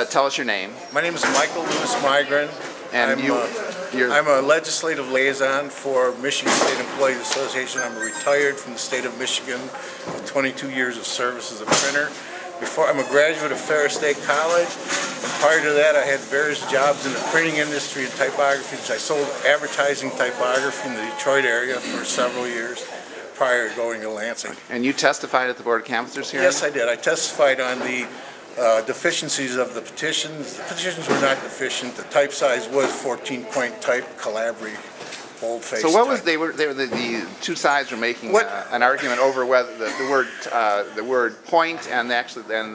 tell us your name. My name is Michael Louis Magrin. And I'm a legislative liaison for Michigan State Employees Association. I'm retired from the state of Michigan with 22 years of service as a printer. I'm a graduate of Ferris State College, and prior to that I had various jobs in the printing industry and typography. I sold advertising typography in the Detroit area for several years prior to going to Lansing. And you testified at the Board of Canvassers hearing? Yes, I did. I testified on the deficiencies of the petitions. The petitions were not deficient. The type size was 14-point type, Calabri, boldface. So what was type. the two sides were making an argument over whether the word point and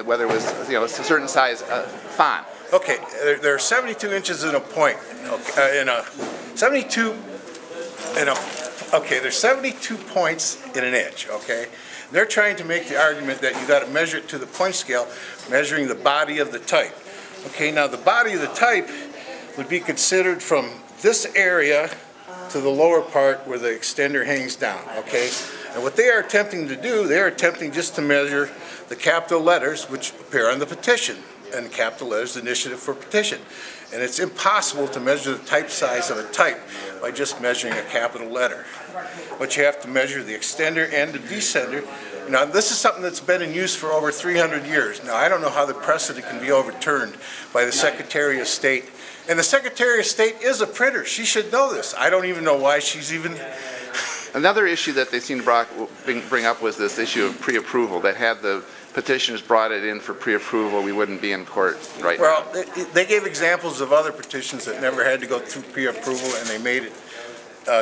whether it was a certain size font. Okay, there are 72 inches in a point. Okay, there's 72 points in an inch. Okay. They're trying to make the argument that you got to measure it to the point scale, measuring the body of the type. Okay, now the body of the type would be considered from this area to the lower part where the extender hangs down. Okay, and what they are attempting to do, they're attempting just to measure the capital letters which appear on the petition, and capital letters, initiative for petition. And it's impossible to measure the type size of a type by just measuring a capital letter. But you have to measure the extender and the descender. Now, this is something that's been in use for over 300 years. Now, I don't know how the precedent can be overturned by the Secretary of State. And the Secretary of State is a printer. She should know this. I don't even know why she's even... Another issue that they seem to bring up was this issue of pre-approval, that had the petitioners brought it in for pre-approval, we wouldn't be in court right now. Well, they gave examples of other petitions that never had to go through pre-approval, and they made it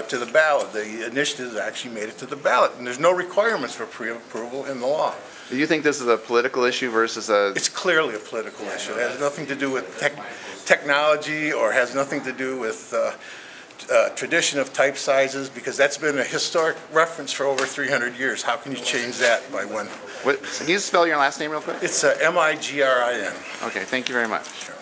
to the ballot. The initiatives actually made it to the ballot, and there's no requirements for pre-approval in the law. Do you think this is a political issue versus a... It's clearly a political issue. It has nothing to do with technology or has nothing to do with tradition of type sizes, because that's been a historic reference for over 300 years. How can you change that by one? Can you spell your last name real quick? It's M-I-G-R-I-N. Okay, thank you very much. Sure.